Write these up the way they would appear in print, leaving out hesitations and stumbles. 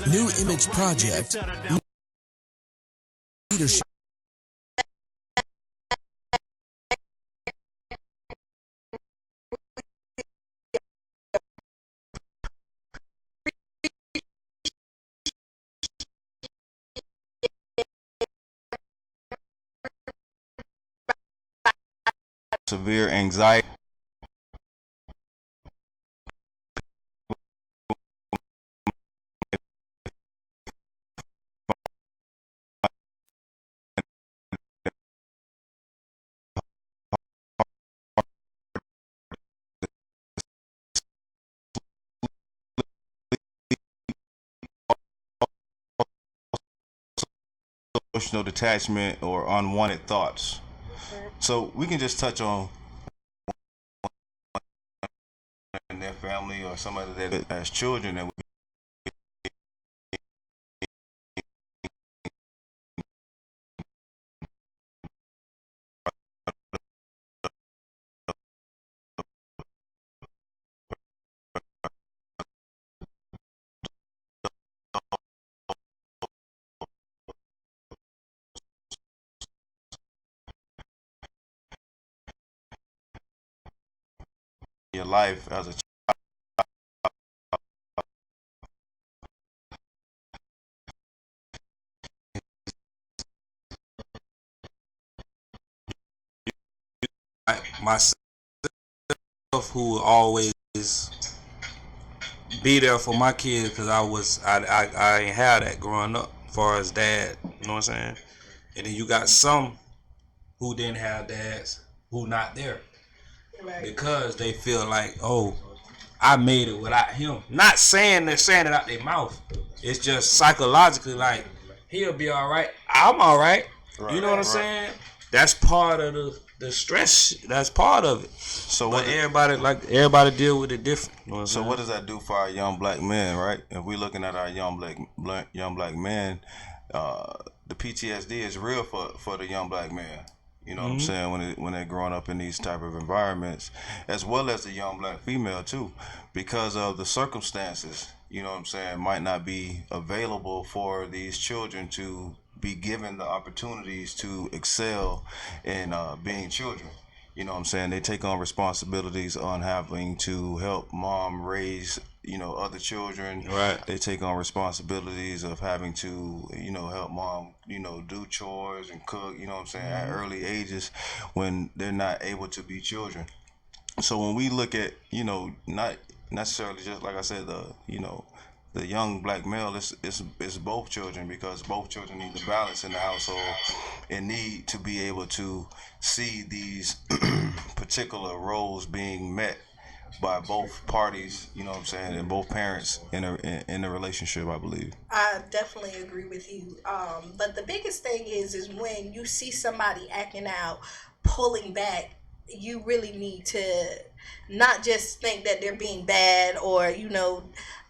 New Image Project. Leadership. Severe anxiety. Emotional detachment or unwanted thoughts. So we can just touch on their family or somebody that as children that your life as a child. Myself, who will always be there for my kids, because I ain't had that growing up as far as dad, you know what I'm saying? And then you got some who didn't have dads who not there, right, because they feel like, oh, I made it without him. Not saying they're saying it out their mouth. It's just psychologically like, he'll be all right, I'm all right. You know what I'm saying? That's part of the stress. That's part of it. So but everybody deal with it different. You know what so what does that do for our young black men, right? If we're looking at our young black men, the PTSD is real for the young black man. You know what I'm saying? When they're growing up in these type of environments, as well as the young black female too, because of the circumstances, you know what I'm saying, might not be available for these children to be given the opportunities to excel in being children. You know what I'm saying? They take on responsibilities on having to help mom raise, other children. Right. They take on responsibilities of having to, help mom, do chores and cook, you know what I'm saying, at early ages when they're not able to be children. So when we look at, not necessarily just like I said, the young black male, it's both children, because both children need the balance in the household and need to be able to see these particular roles being met by both parties, you know what I'm saying, and both parents in a relationship, I believe. I definitely agree with you. But the biggest thing is when you see somebody acting out, pulling back, you really need to not just think that they're being bad or,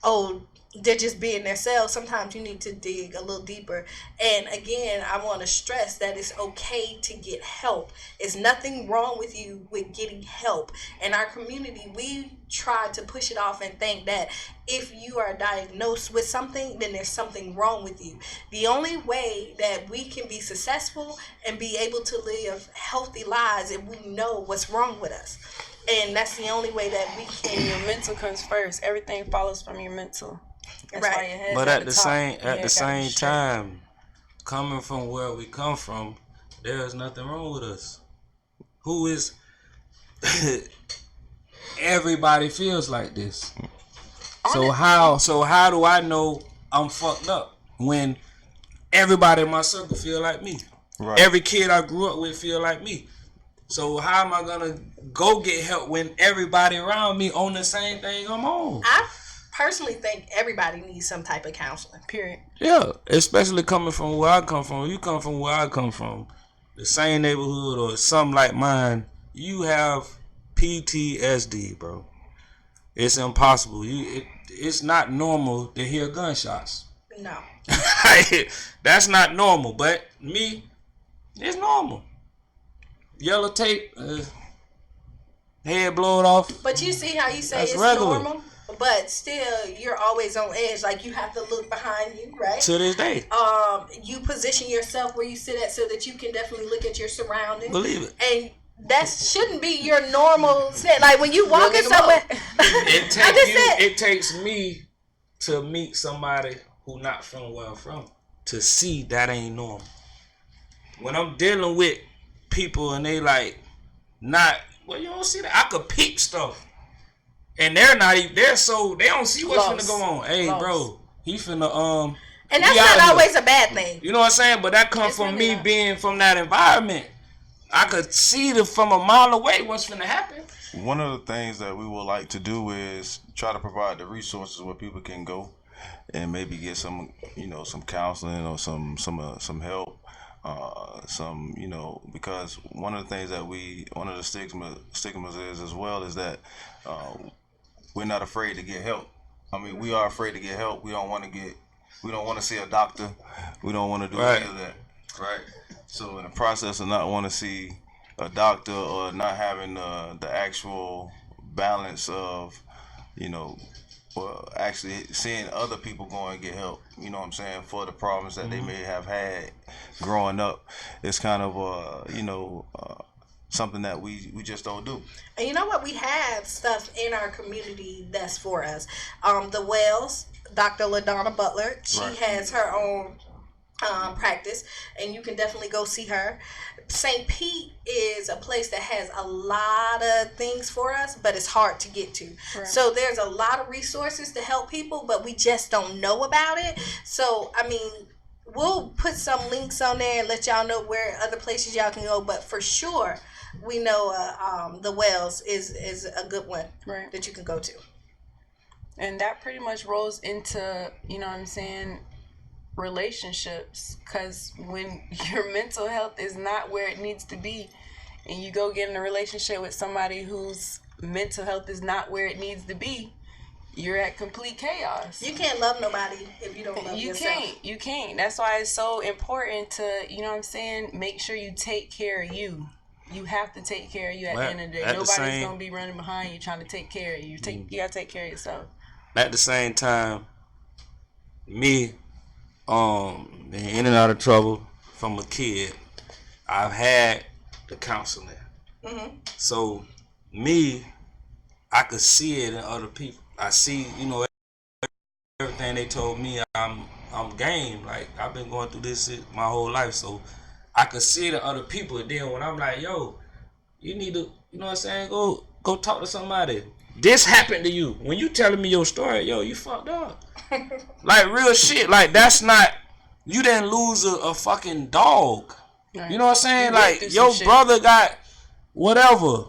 oh, they're just being themselves. Sometimes you need to dig a little deeper. And again, I want to stress that it's okay to get help. It's nothing wrong with you with getting help. In our community, we try to push it off and think that if you are diagnosed with something, then there's something wrong with you. The only way that we can be successful and be able to live healthy lives if we know what's wrong with us. And that's the only way that we can. Your mental comes first. Everything follows from your mental. That's right. Why your head's but at the same time, coming from where we come from, there is nothing wrong with us. Who is everybody feels like this. So how do I know I'm fucked up when everybody in my circle feel like me? Right. Every kid I grew up with feel like me. So how am I gonna go get help when everybody around me on the same thing I'm on? I personally think everybody needs some type of counseling, period. Yeah, especially coming from where I come from. You come from where I come from, the same neighborhood or something like mine, you have PTSD, bro. It's impossible. It's not normal to hear gunshots. No. That's not normal, but me, it's normal. Yellow tape, head blowed off. But you see how you say That's it's regular. normal? but still you're always on edge. Like you have to look behind you, right? To this day. You position yourself where you sit at so that you can definitely look at your surroundings. Believe it. And that shouldn't be your normal set. Like when you walking somewhere. It takes me to meet somebody who not from where I'm from to see that ain't normal. When I'm dealing with people and they like not, well, you don't see that. I could peep stuff, and they're not even. They're so they don't see what's finna go on. Hey, bro, he finna And that's not always a bad thing. You know what I'm saying? But that comes from me being from that environment. I could see from a mile away what's finna happen. One of the things that we would like to do is try to provide the resources where people can go and maybe get some, some counseling or some help, because one of the things that one of the stigmas is as well is that we're not afraid to get help. I mean, we are afraid to get help. We don't want to see a doctor. We don't want to do any of that, right? So in the process of not want to see a doctor or not having the actual balance of, actually seeing other people go and get help, you know what I'm saying, for the problems that they may have had growing up, it's kind of, something that we just don't do. And you know what? We have stuff in our community that's for us. The Wells, Dr. LaDonna Butler, she has her own practice, and you can definitely go see her. St. Pete is a place that has a lot of things for us, but it's hard to get to. Right. So there's a lot of resources to help people, but we just don't know about it. So, I mean, we'll put some links on there and let y'all know where other places y'all can go, but for sure, we know the Wells is a good one that you can go to. And that pretty much rolls into, relationships, because when your mental health is not where it needs to be and you go get in a relationship with somebody whose mental health is not where it needs to be, you're at complete chaos. You can't love nobody if you don't love yourself. You can't. That's why it's so important to, make sure you take care of you. You have to take care of you at the end of the day. Nobody's going to be running behind you trying to take care of you. You got to take care of yourself. At the same time, me, being in and out of trouble from a kid, I've had the counseling. Mm-hmm. So me, I could see it in other people. I see, everything they told me. I'm game. Like I've been going through this shit my whole life, so I could see it in other people. And then when I'm like, yo, you need to, go talk to somebody. This happened to you. When you telling me your story, yo, you fucked up. Like real shit. Like that's not, you didn't lose a fucking dog. Right. You know what I'm saying? Like your brother got whatever.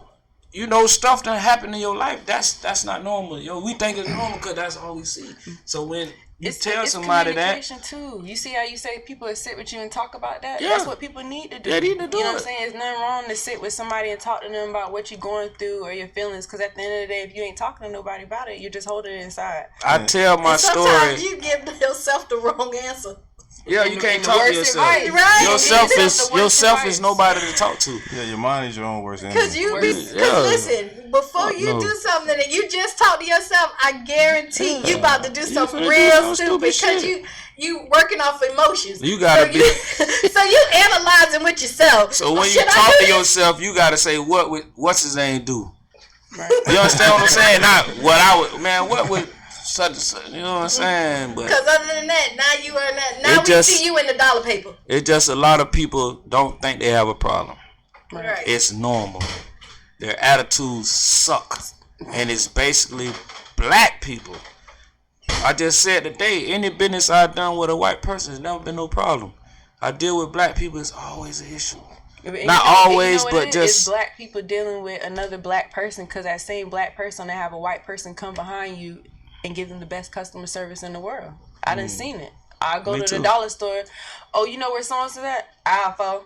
Stuff that happened in your life. That's not normal. Yo, we think it's normal because that's all we see. So when you tell somebody that, too. You see how you say people that sit with you and talk about that? Yeah. That's what people need to do. They need to do You know what I'm saying? There's nothing wrong to sit with somebody and talk to them about what you're going through or your feelings, because at the end of the day, if you ain't talking to nobody about it, you're just holding it inside. I tell my story. Sometimes you give yourself the wrong answer. Yeah, you can't talk to yourself. Right. Yourself is nobody to talk to. Yeah, your mind is your own worst enemy. Because listen, before you do something and you just talk to yourself, I guarantee you about to do something real stupid because you working off emotions. You gotta be. So you analyzing with yourself. So when you talk to yourself, you gotta say what's his name do. Right. You understand what I'm saying? Not what I would. Man, what would. You know what I'm saying? Because other than that, now you are not. Now we see you in the dollar paper. It's just a lot of people don't think they have a problem. Right. It's normal. Their attitudes suck, and it's basically black people. I just said today, any business I've done with a white person has never been no problem. I deal with black people, it's always an issue. Not always, but just it's black people dealing with another black person, because that same black person that have a white person come behind you and give them the best customer service in the world. I done seen it. I go to the dollar store. Oh, you know where someone's at? Alpha.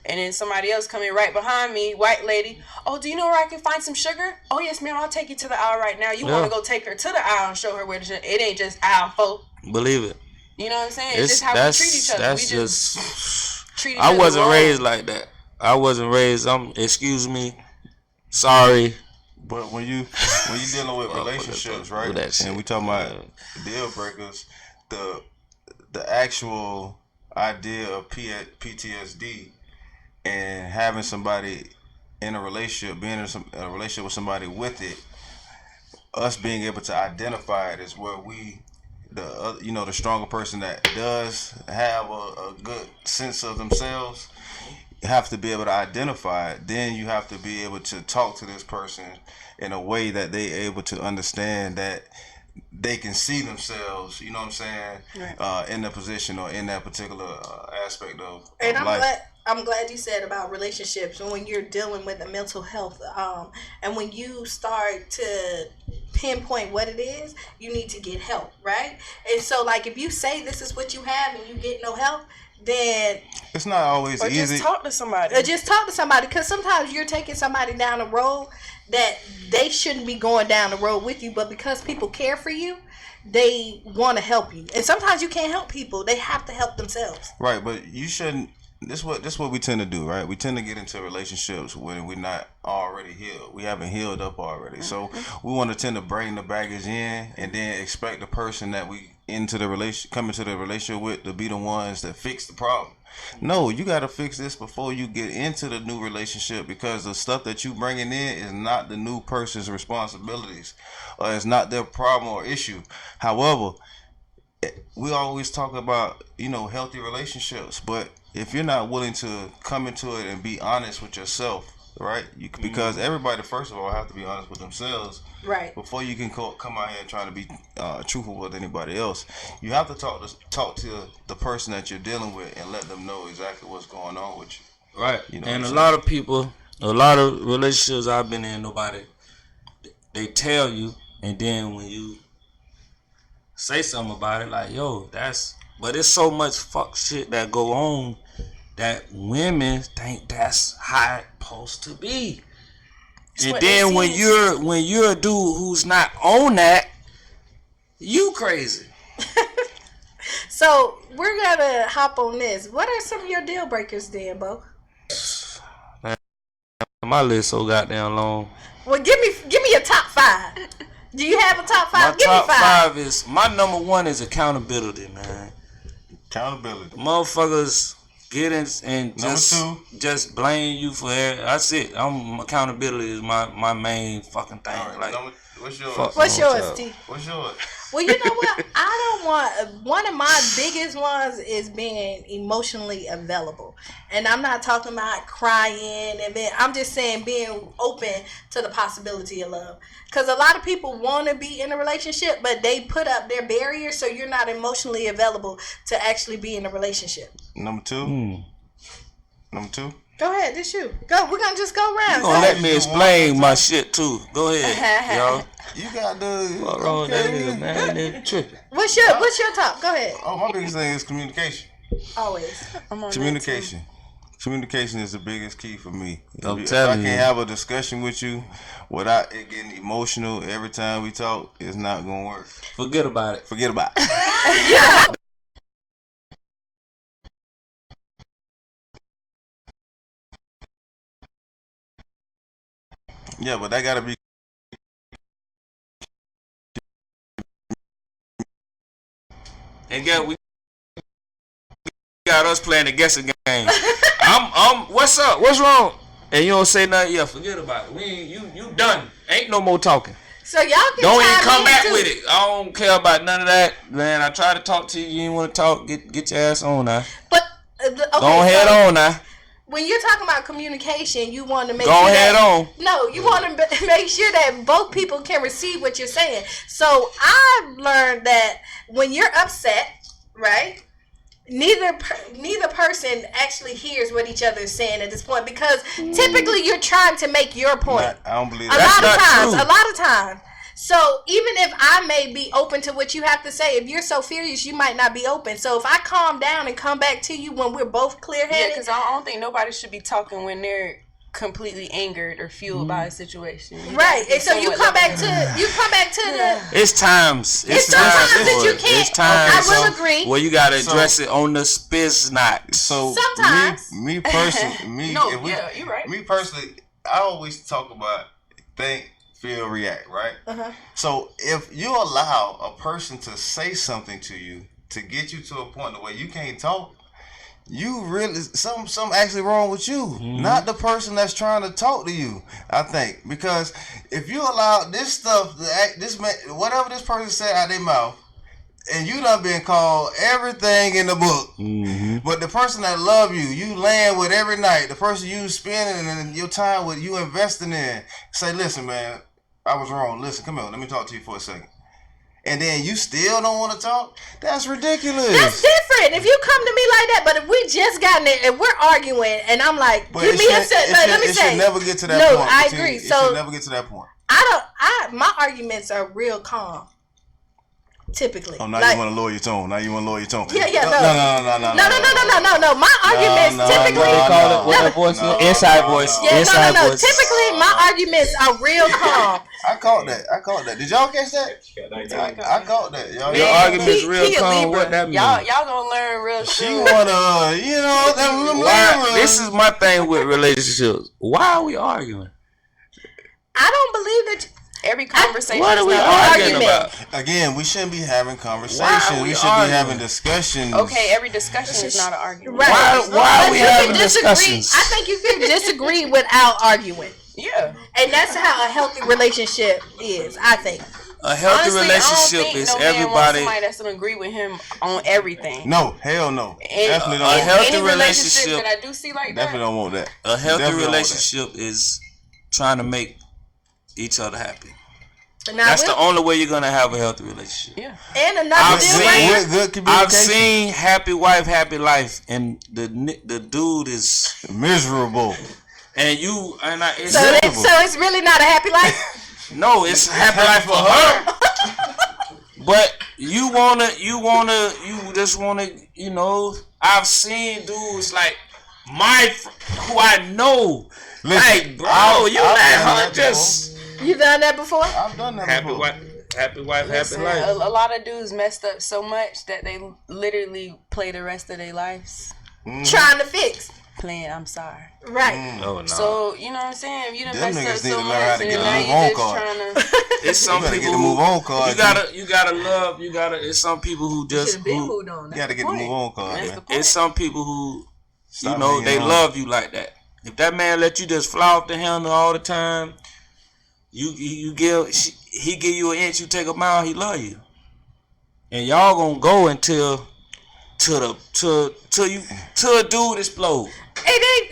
And then somebody else coming right behind me, white lady. Oh, do you know where I can find some sugar? Oh, yes, ma'am. I'll take you to the aisle right now. You want to go take her to the aisle and show her where the sugar? It ain't just aisle. Believe it. You know what I'm saying? It's just how we treat each other. That's just treat each other. I wasn't raised like that. I wasn't raised. Excuse me. Sorry. But when you dealing with relationships, right? And we talking about deal breakers, the actual idea of PTSD and having somebody in a relationship, being in a relationship with somebody with it, us being able to identify it is where the stronger person that does have a good sense of themselves have to be able to identify it. Then you have to be able to talk to this person in a way that they able to understand that they can see themselves, you know what I'm saying, right, in the position or in that particular aspect of life. I'm glad you said about relationships when you're dealing with the mental health, and when you start to pinpoint what it is, you need to get help, right? And so, like, if you say this is what you have and you get no help, then it's not always easy. Just talk to somebody. Because sometimes you're taking somebody down a road that they shouldn't be going down the road with you, but because people care for you, they want to help you. And sometimes you can't help people; they have to help themselves. Right, but you shouldn't. This what we tend to do, right? We tend to get into relationships when we're not already healed. We haven't healed up already, so we want to tend to bring the baggage in, and then expect the person that we come into the relationship with to be the ones that fix the problem. No, you got to fix this before you get into the new relationship, because the stuff that you bringing in is not the new person's responsibilities, or it's not their problem or issue. However, we always talk about healthy relationships, but if you're not willing to come into it and be honest with yourself, right? Because everybody, first of all, have to be honest with themselves, right, before you can come out here and try to be truthful with anybody else. You have to talk to the person that you're dealing with and let them know exactly what's going on with you. Right. And a lot of people, a lot of relationships I've been in, they tell you, and then when you say something about it, like, yo, but it's so much fuck shit that go on that women think that's how it's supposed to be. And then when you're a dude who's not on that, you crazy. So we're gonna hop on this. What are some of your deal breakers, then, Bo? Man, my list so goddamn long. Well, give me a top 5. Do you have a top 5? Give me 5 is my number 1 is accountability, man. Accountability. Motherfuckers get in and just blame you for it. That's it. Accountability is my main fucking thing. Right, like, what's yours? What's yours, T? What's yours? Well, you know what? I don't want. One of my biggest ones is being emotionally available, and I'm not talking about crying, and I'm just saying being open to the possibility of love. Because a lot of people want to be in a relationship, but they put up their barriers, so you're not emotionally available to actually be in a relationship. Number 2. Number 2. Go ahead, this you. Go. We're gonna just go around. You gonna let me explain my shit too. Go ahead, y'all. You got the. What wrong with that nigga, man? Nigga tripping. What's your top? Go ahead. Oh, my biggest thing is communication. Always. Communication. Communication is the biggest key for me. If I can't have a discussion with you without it getting emotional every time we talk, it's not gonna work. Forget about it. Yeah, but that gotta be. And we got us playing the guessing game. I'm what's up? What's wrong? And you don't say nothing. Yeah, forget about it. You done. Ain't no more talking. So y'all can don't even come back with it. I don't care about none of that, man. I try to talk to you. You ain't want to talk. Get your ass on now. But go ahead on now. When you're talking about communication, you want to make go ahead on. No, you want to make sure that both people can receive what you're saying. So I've learned that when you're upset, right? Neither person actually hears what each other is saying at this point, because typically you're trying to make your point. I don't believe that. A lot of times. So even if I may be open to what you have to say, if you're so furious, you might not be open. So if I calm down and come back to you when we're both clear-headed. Yeah, because I don't think nobody should be talking when they're completely angered or fueled by a situation. Right. And so you come back to the It's times. It's times that you can't. It's times. I will agree. Well, you gotta address it on the spiznot. So sometimes me personally, you're right. Me personally, I always talk about feel, react, right? So if you allow a person to say something to you to get you to a point where you can't talk, you really something actually wrong with you, not the person that's trying to talk to you. I think because if you allow this stuff, whatever this person said out their mouth, and you done been called everything in the book, but the person that love you, you laying with every night, the person you spending and your time with, you investing in, say, listen, man, I was wrong. Listen, come here, let me talk to you for a second. And then you still don't want to talk? That's ridiculous. That's different. If you come to me like that, but if we just gotten there and we're arguing, and I'm like, But give me a second. Let me it say, should never get to that no, point. I agree. It So should never get to that point. My arguments are real calm. Typically. Oh, now like, you want to lower your tone. Now you want to lower your tone. Yeah, No. No. My arguments typically. They call it what that voice is? Inside voice. Yeah, Inside voice. Typically, my arguments are real calm. I caught that. Did y'all catch that? I caught that. Y'all. Your argument's real He a calm. Libra. What that mean? Y'all gonna learn real She soon. wanna, Why, this is my thing with relationships. Why are we arguing? I don't believe that. Every conversation What is are we not arguing argument. about? Again, we shouldn't be having Why conversations. are We we should arguing? be having discussions. Okay, every discussion is not an argument. Right. Why are But we you can having disagree. discussions? I think you can disagree without arguing. Yeah. And that's how a healthy relationship is, I think. A healthy Honestly, relationship I don't think is no man wants everybody. somebody that's gonna agree with him on everything. No, hell no. And Definitely a don't. healthy any relationship- that I do see like that. Definitely don't want that. A healthy Definitely don't want relationship is trying to make each other happy. Now, That's the only way you're gonna have a healthy relationship. Yeah. and another I've deal seen- breaker. With good communication. I've seen happy wife, happy life, and the dude is Miserable. it's So it's really not a happy life. no, it's a happy life for her. But you just wanna, I've seen dudes like who I know, Listen, like, bro, I've you done let that her just You done that before? I've done that happy before. wife, happy Listen, life. a lot of dudes messed up so much that they literally play the rest of their lives Trying to fix. playing I'm sorry. Right. Oh no, So, you know what I'm saying? You done Them messed niggas up need so to learn how much to and get a now move you on just card. trying to it's some better people get the who move on card. you gotta love. It's some people who just Should've been who, moved on. You gotta get the move on card, That's man. the point. it's some people who Stop they hanging on. love you like that. If that man let you just fly off the handle all the time, he give you an inch, you take a mile, he love you. And y'all gonna go until a dude explode.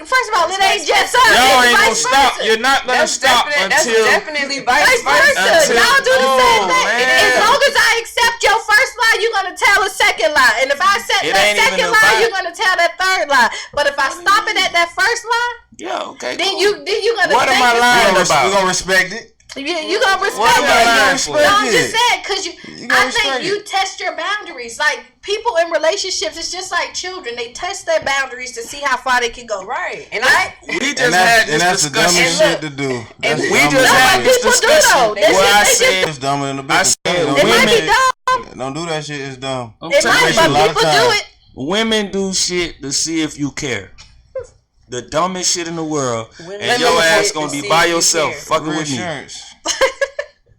First of all, it ain't just us. Y'all It's ain't gonna vice stop. versa. You're not gonna stop That's until definitely vice Vice versa. versa. Y'all do the same thing. man. As long as I accept your first lie, you're gonna tell a second lie. And if I accept It that ain't even second about- lie, you're gonna tell that third lie. But if I stop it at that first lie, yeah, okay. then cool. you gonna What am think I it's- lying about? We're gonna respect it. You gonna respect What am I lying it. for? No, I'm Respect just it. saying, because You gonna I respect think you it. test your boundaries. Like people in relationships, it's just like children. They test their boundaries to see how far they can go. Right. And Right? We just And had that's this the discussion. dumbest shit to do. That's We dumb just as had shit. this people do, discussion though. They where I just- said, It's dumber than the I bitch. said It women, might be dumb. Don't do that shit. It's dumb. I'm It telling might, you, but a lot of people do time. it. women do shit to see if you care. The dumbest shit in the world, Women and do your shit ass to gonna see be if by you yourself, care. fucking with me, Reassurance.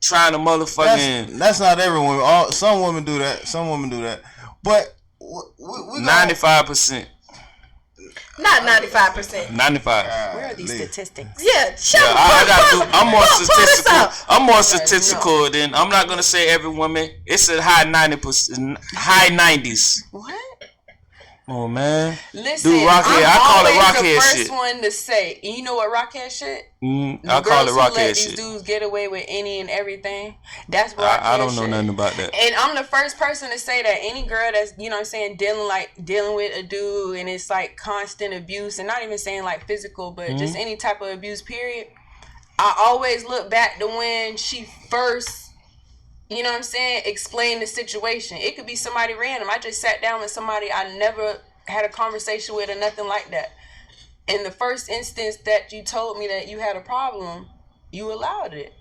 trying to motherfucking That's not every woman. Some women do that. Some women do that. But we 95%, Not 95%. 95. where are these statistics? Yeah, shut Yeah, up. I gotta do. I'm more pull this statistical. up. I'm more statistical than. I'm not gonna say every woman. It's a high 90%, high 90s. What? Oh man, Listen, Dude, Rockhead. I'm I call it always Rockhead the first shit. one to say. You know what Rockhead shit? I The call it girls who let Rockhead these shit. dudes get away with any and everything. That's Rockhead I don't know shit. nothing about that. And I'm the first person to say that any girl that's, you know what I'm saying, dealing with a dude and it's like constant abuse, and not even saying like physical, but just any type of abuse, period. I always look back to when she first, you know what I'm saying, explained the situation. It could be somebody random. I just sat down with somebody I never had a conversation with or nothing like that. In the first instance that you told me that you had a problem, you allowed it.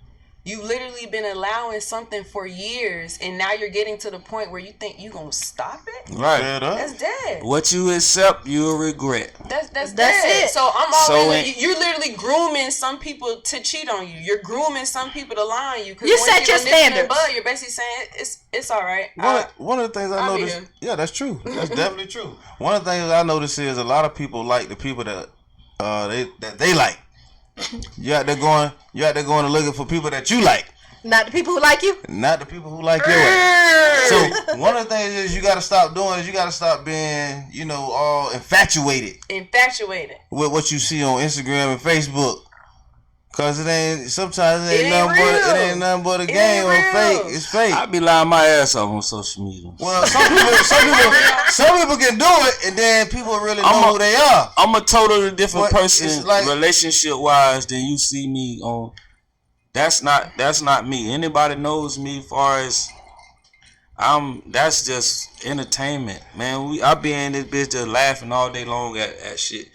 You literally been allowing something for years, and now you're getting to the point where you think you gonna stop it. Right. That's dead. What you accept, you'll regret. That's dead. it. So I'm So already. You're literally grooming some people to cheat on you. You're grooming some people to lie on you. 'Cause You once set your don't nip in the standards. bud, you're basically saying it's all right. One of the things I I'll be noticed, here. yeah, that's true. That's definitely true. One of the things I noticed is a lot of people like the people that they like. You out there going and looking for people that you like, Not the people who like you. not the people who like your ass. So one of the things is you got to stop doing is you got to stop being, all infatuated Infatuated. with what you see on Instagram and Facebook. Cause sometimes it It ain't ain't nothing real. but a It game ain't or real. fake. It's fake. I be lying my ass off on social media. Well, some people can do it, and then people really know who they are. I'm a totally different But person, it's like- relationship wise, than you see me on. That's not me. Anybody knows me as far as that's just entertainment, man. I be in this bitch just laughing all day long at shit.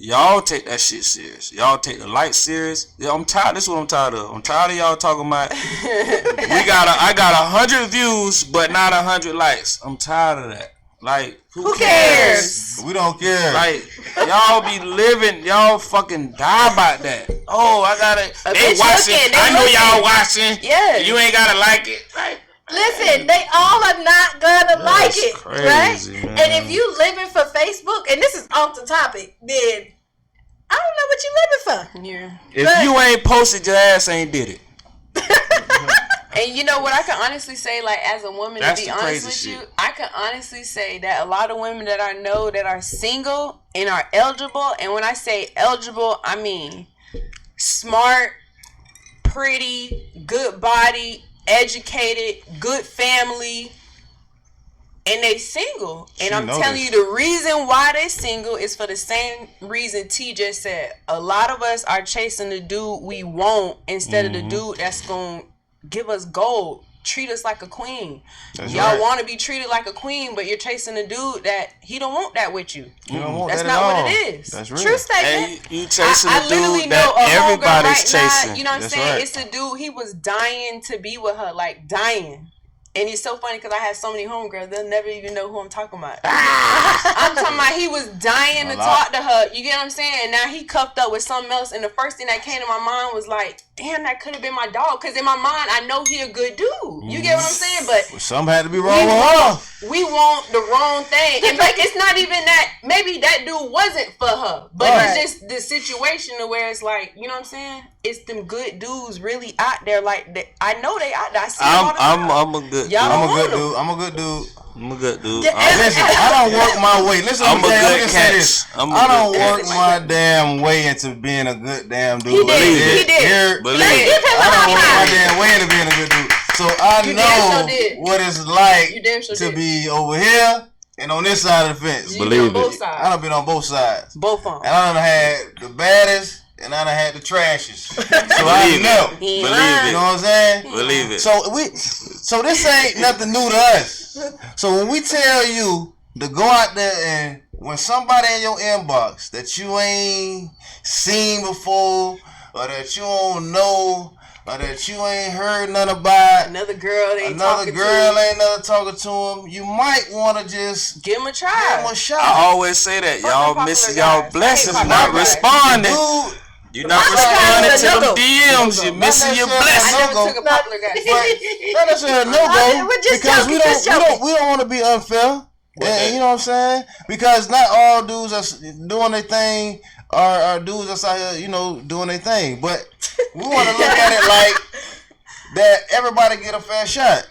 Y'all take that shit serious. Y'all take the light serious. Yeah, I'm tired. This is what I'm tired of. I'm tired of y'all talking about. I got 100 views, but not 100 likes. I'm tired of that. Like, who cares? We don't care. Like, y'all be living, y'all fucking die about that. Oh, I gotta. They bitch watching. looking, they I know looking. y'all watching. Yeah. You ain't gotta like it. Like, Listen, they all are not gonna like it, crazy, right? man. And if you living for Facebook, and this is off the topic, then I don't know what you living for. Yeah. if you ain't posted, your ass ain't did it. And you know what I can honestly say, like as a woman, That's to be the honest crazy with shit. you, I can honestly say that a lot of women that I know that are single and are eligible, and when I say eligible, I mean smart, pretty, good body, educated, good family, and they single. And I'm know telling this. you, the reason why they single is for the same reason T just said. A lot of us are chasing the dude we want instead of the dude that's gonna give us gold, treat us like a queen. That's Y'all right. want to be treated like a queen, but you're chasing a dude that he don't want that with you. You don't want That's that not at what all. it is. That's real. True statement. And you chasing I a literally dude know a that homegirl everybody's right chasing. now. You know what I'm That's saying? right. It's a dude. He was dying to be with her, like dying. And it's so funny because I have so many homegirls, they'll never even know who I'm talking about. I'm talking about he was dying to talk to her. You get what I'm saying? And now he cuffed up with something else. And the first thing that came to my mind was like, damn, that could have been my dog. Because in my mind, I know he a good dude. You get what I'm saying? But Some had to be wrong with her. we want the wrong thing. And like, it's not even that, maybe that dude wasn't for her. But Right. it's just the situation to where it's like, you know what I'm saying? It's them good dudes really out there. Like, I know they out there. I see them all the time. I'm a good Y'all dude. I'm a want good them. dude. I'm a good dude. I'm a good dude. Listen, I don't work my way. Listen, I'm a let me good just say catch. this. I'm a I don't good work catch. my damn way into being a good damn dude. He did. He did. Believe Let's it. give him a I don't high work my five. damn way into being a good dude. So I You damn know sure did. what it's like You damn sure to did. be over here and on this side of the fence. You Believe on both it. sides. I done been on both sides. Both of And them. I done had the baddest and I done had the trashes. So I Believe it. know. He ain't Believe lying. You know what I'm saying? Believe it. So this ain't nothing new to us. So when we tell you to go out there and when somebody in your inbox that you ain't seen before or that you don't know or that you ain't heard nothing about, Another girl they another talking girl to. ain't never talking to him, you might want to just Give him a give try. him a I shot. always say that. Fuck Y'all them missing popular y'all guys. blessings, I hate not popular guys. responding. Dude, You're not Popular responding guys to are them no-go. DMs. You're missing your Not necessarily I blessings. never took a popular guy. but not necessarily no go We're just because joking, just joking. we don't want to be unfair. And you know what I'm saying? Because not all dudes are doing their thing are dudes that's out here, doing their thing. But we want to look at it like that everybody get a fair shot.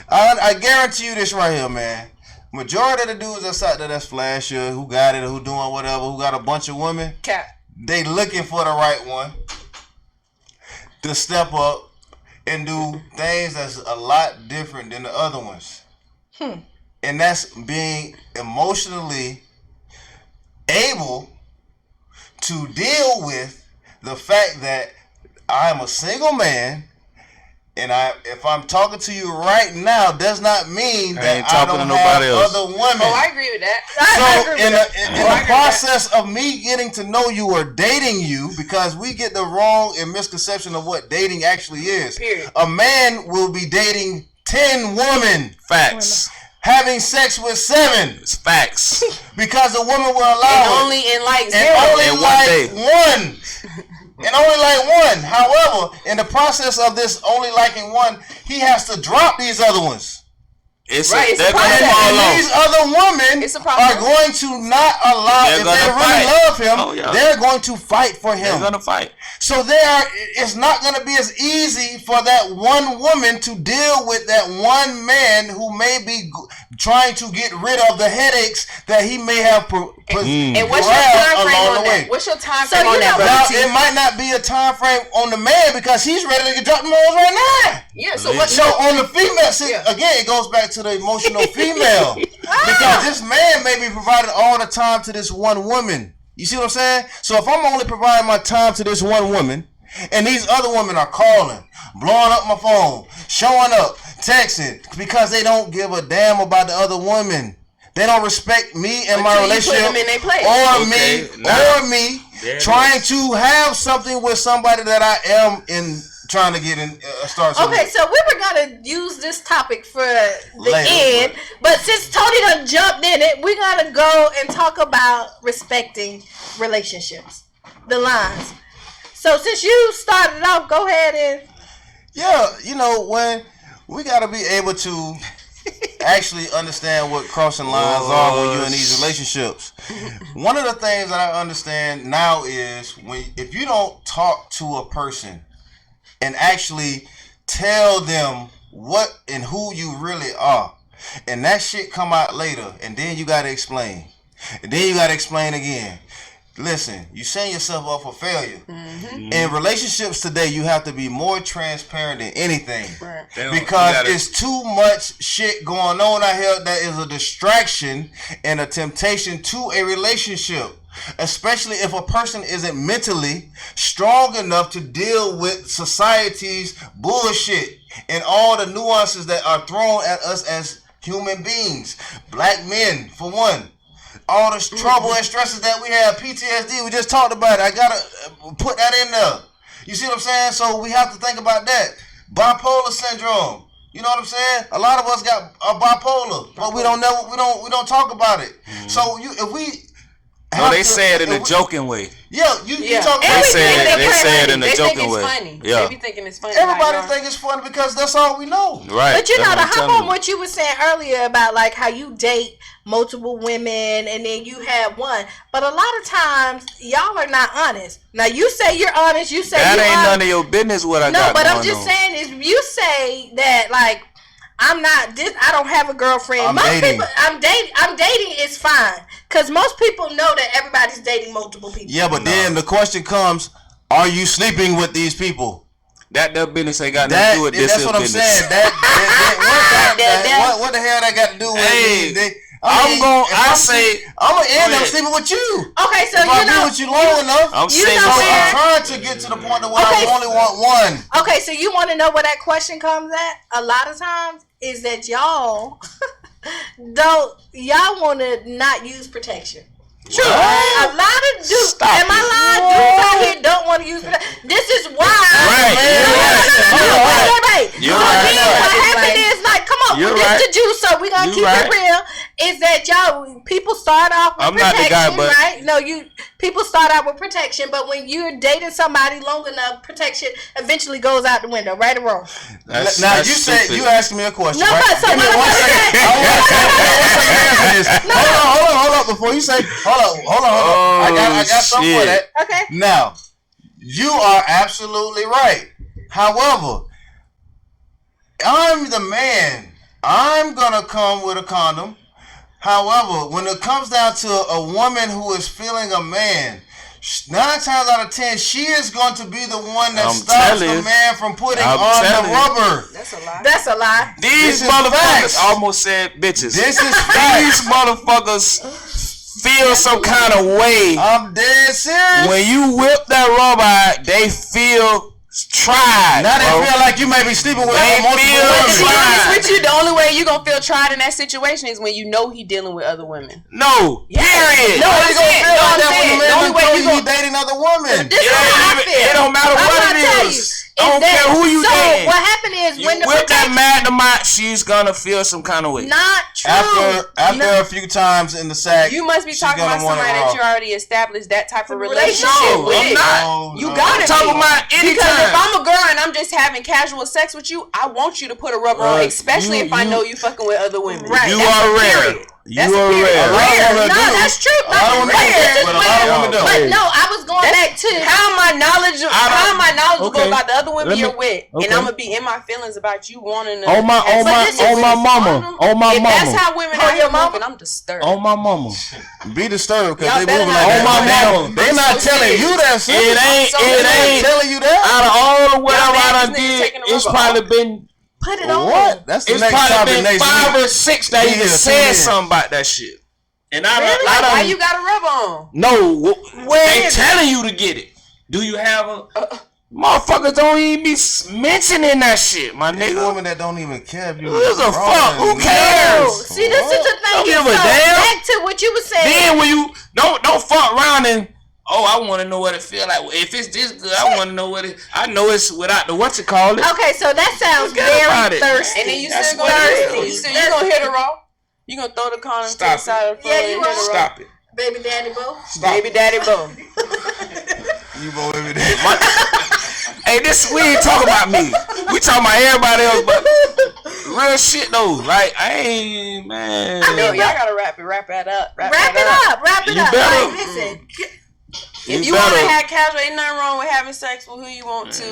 I guarantee you this right here, man. Majority of the dudes that's out there that's flasher, who got it, who doing whatever, who got a bunch of women, Cap. they looking for the right one to step up and do things that's a lot different than the other ones. And that's being emotionally able to deal with the fact that I'm a single man And if I'm talking to you right now, does not mean that ain't I talking don't to nobody have else. other women. Oh, I agree with that. So in the process of me getting to know you or dating you, because we get the wrong and misconception of what dating actually is. Period. A man will be dating 10 women, Facts. having sex with 7, It's facts. because the woman will allow And it. only in like And zero. only In one like day. one. And only like one. However, in the process of this only liking one, he has to drop these other ones. It's Right, it's a they're gonna process. fall And off. these other women It's a process. are going to not allow, They're if gonna they really fight. love him, Oh, yeah. they're going to fight for They're him. gonna fight. So it's not going to be as easy for that one woman to deal with that one man who may be trying to get rid of the headaches that he may have And what's your time frame on that? What's your time frame on that, Now, brother? it might not be a time frame on the man because he's ready to get dropped the balls right now. Yeah. So what? So on the female, see, Yeah. again, it goes back to the emotional female because this man may be providing all the time to this one woman. You see what I'm saying? So if I'm only providing my time to this one woman, and these other women are calling, blowing up my phone, showing up, texting, because they don't give a damn about the other women. They don't respect me and my Until you put relationship, them in their place. or me There it trying is. to have something with somebody that I am in trying to get in start something. Okay, so we were gonna use this topic for the Later, end, but since Tony done jumped in it, we're gonna go and talk about respecting relationships, the lines. So since you started off, go ahead and Yeah, when we got to be able to actually understand what crossing lines are when you're in these relationships. One of the things that I understand now is if you don't talk to a person and actually tell them what and who you really are, and that shit come out later, and then you got to explain. And then you got to explain again. Listen, you setting yourself up for failure. Mm-hmm. In relationships today, you have to be more transparent than anything. Right. Because it's too much shit going on out here that is a distraction and a temptation to a relationship. Especially if a person isn't mentally strong enough to deal with society's bullshit and all the nuances that are thrown at us as human beings. Black men, for one. All the trouble and stresses that we have, PTSD, we just talked about it. I gotta put that in there. You see what I'm saying? So we have to think about that. Bipolar syndrome. You know what I'm saying? A lot of us got bipolar, but we don't talk about it. So if we No, they say it in a joking way. you Yeah. talk They about say it in a They think joking it's way. funny. Yeah. They be thinking it's funny. everybody like, think it's funny because that's all we know. Right. But you know, That's to what I'm hop telling on you. what you were saying earlier about like how you date multiple women and then you have one. But a lot of times y'all are not honest. Now you say you're honest, you say That you ain't honest. none of your business what I No, got but going I'm just on. saying is you say that like I don't have a girlfriend. I'm most dating. people I'm dating is fine. Cause most people know that everybody's dating multiple people. Yeah, but then the question comes, are you sleeping with these people? That business ain't got nothing to do with this. That's what I'm business. saying. What the hell that got to do with Hey, me? I'm gonna end Go up ahead. sleeping with you. Okay, so If I you know be with you long enough, I'm You saying know so where- I'm trying to get to the point where Okay. I only want one. Okay, so you want to know where that question comes at? A lot of times is that y'all y'all want to not use protection. True. A lot of dudes, Stop am I it. lying? Dudes out here don't want to use protection. This is why. Right, Wait. You're So right. then what It's happened like- is like, come on, You're this right. the juice, so we're gonna You keep right. it real. Is that y'all people start off with I'm not the protection, guy, but- right? No, people start out with protection, but when you're dating somebody long enough, protection eventually goes out the window, right or wrong? Now That's you said stupid. you asked me a question, No, right? but so Give me what one I'm second. saying- I want to answer this. Hold on. Before you say, hold on. I got something for shit. that. Okay. Now, you are absolutely right. However, I'm the man. I'm gonna come with a condom. However, when it comes down to a woman who is feeling a man, 9 times out of 10, she is going to be the one that I'm stops telling the you. man from putting I'm on the telling you. rubber. That's a lie. That's a lie. These This is motherfuckers facts. almost said bitches. This is These facts. motherfuckers feel some kind of way I'm dead serious. when you whip that rubber out. They feel tried. Now they bro. feel like you may be sleeping with They multiple feel To be women. honest with you, the only way you gonna feel tried in that situation is when you know he dealing with other women. No. Yes. Period. No, How you gonna feel like that when the The man only way told you you he gonna dating other women? This is how I feel. It don't matter I'm what gonna it tell is. you. I don't care who you So dating. what happened is You when the whip that protection, magnemite, she's gonna feel some kind of way. not true. After a few times in the sack, You must be she's talking gonna about want it somebody that raw. you already established that type of No, relationship with. I'm not. No, You no. gotta I'm talking be. about anytime. Because if I'm a girl and I'm just having casual sex with you, I want you to put a rubber on, especially if I know you fucking with other women. Right. You That's are a rare. period. You That's a are period. rare. A lot of Rare. women No, do. that's true. A lot of women But do. this is But a lot of women don't. But no, I was going back to How am I knowledgeable Okay. about the other women Let me- you're with, okay. and I'm gonna be in my feelings about you wanting to? On my have sex with mama. On my If that's mama. how women Oh, are your mama? moving, I'm disturbed. On my mama. Be disturbed because Y'all they better moving not like On that. my mama. They not so telling serious. you that. Sis. It ain't. So It They ain't. telling you that. Out of all the whatever mad I this done nigga did, taking a it's rubber probably off? been. put it on. What? That's the It's next probably topic been next 5 week. or 6 that Be even here, said tune in. something about that shit. And I Really? I Why done, you got a rubber on? no, Where they is it? telling you to get it. Do you have a? Motherfuckers don't even be mentioning that shit, my These nigga. women that don't even care if you. Who gives a wrong fuck? Who and- cares? No. See, this is the thing. Don't give So a damn. back to what you were saying. Then when you don't fuck around and I want to know what it feel like. If it's this good, I want to know what it. I know it's without the what you call it. Okay, so that sounds Forget about very it. thirsty. And then you That's still what gonna it thirsty. is. You still you gonna hit her raw? You gonna throw the condom to Stop the side of the floor Yeah, and you hit her are. raw? Stop it. Baby daddy Bo. Baby daddy Bo. You go every day. Hey, we ain't talking about me. We talking about everybody else, but real shit though. Like I ain't man. Yo, y'all gotta wrap it up. Wrap it You up. better- Like, listen, If you wanna have casual, ain't nothing wrong with having sex with who you want to.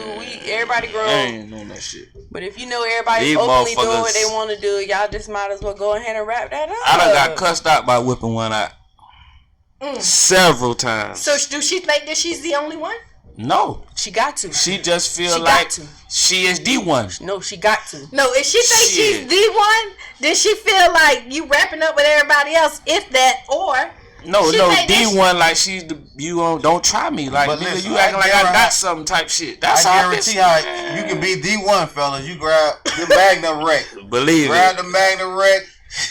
Everybody I grown. ain't on that shit. But if you know everybody's These openly doing what motherfuckers- they want to do, y'all just might as well go ahead and wrap that up. I done got cussed out by whipping one out several times. so do she think that she's the only one? No, She got to. she just feel She got like to. she is the one. No, she got to. No, if she thinks she's Shit. the one, then she feel like you wrapping up with everybody else, if that, or No, She no, think that D one like she's the you don't try me like But nigga, listen, you acting I like I got guarantee- something type shit. That's I how guarantee how you can be D1, fellas. You grab the Magnum wreck. believe Grab it. the Magnum wreck.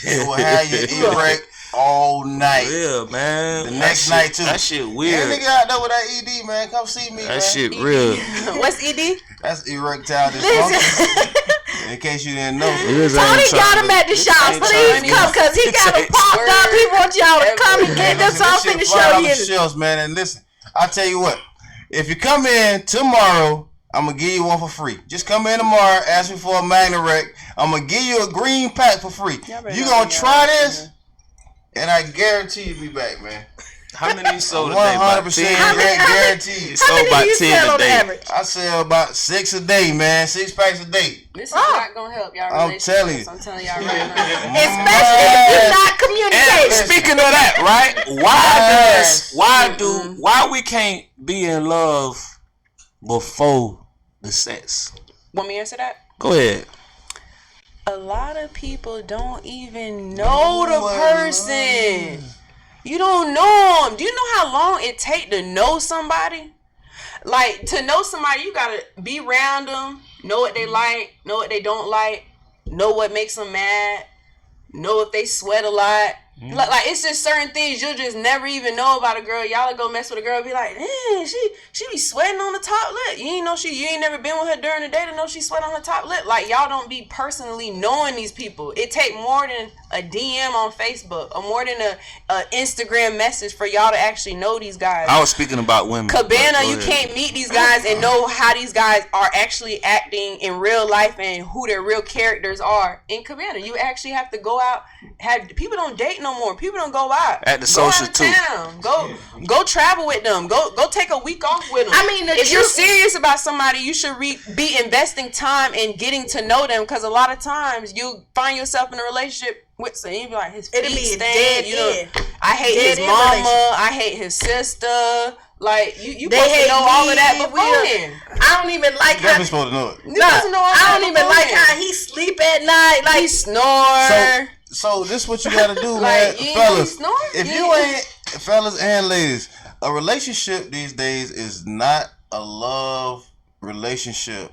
It will have you erect all night. Real man. The That next shit- night too. That shit Yeah, weird. nigga out there with that ED, man. Come see me, That man. shit real. What's ED? That's erectile dysfunction. listen. In case you didn't know. Tony got him at the shop. ain't Please Chinese. come, cause he got him popped up. He wants y'all to come and get them. So I'm Listen, finna this shit fly show off you. the shelves, man. And listen, I tell you what. If you come in tomorrow, I'm gonna give you one for free. Just come in tomorrow, ask me for a Magna Rec. I'm gonna give you a green pack for free. better You not gonna be try out this, there. and I guarantee you be back, man. How many you sold today? About 100% 10? guaranteed. How many about do you 10 sell a on day. average? I sell about 6 a day, man. 6 packs a day. This is Oh. not gonna help y'all I'm relationships. telling you. I'm telling y'all right now. Especially if you're not And communicating. speaking of that, right? Why we can't be in love before the sex? Want me to answer that? Go ahead. A lot of people don't even know the person. You don't know them. Do you know how long it take to know somebody? Like, to know somebody, you gotta be around them, know what they like, know what they don't like, know what makes them mad, know if they sweat a lot. Like it's just certain things you'll just never even know about a girl. Y'all will go mess with a girl and be like, she be sweating on the top lip. You ain't never been with her during the day to know she sweat on the top lip. Like, y'all don't be personally knowing these people. It take more than a DM on Facebook or more than a Instagram message for y'all to actually know these guys. I was speaking about women. Cabana, Go you ahead. can't meet these guys and know how these guys are actually acting in real life and who their real characters are in Cabana. You actually have to go out. People don't date no more. People don't go out. At the Go social out of too. town. Go travel with them. Go take a week off with them. I mean, the if you're truth- serious about somebody, you should be investing time in getting to know them, because a lot of times you find yourself in a relationship with someone, you be like, his feet It'll be a stink. dead You know, end. I hate Dead his end mama. relationship. I hate his sister. Like, you They supposed to hate know all of that me, beforehand. I don't even like how. Definitely supposed to know it. You supposed to know all I that don't even like beforehand. how he sleep at night. Like He snore. So this what you gotta do, man, Like, you ain't fellas. snort? If You you ain't- ain't, fellas and ladies, a relationship these days is not a love relationship,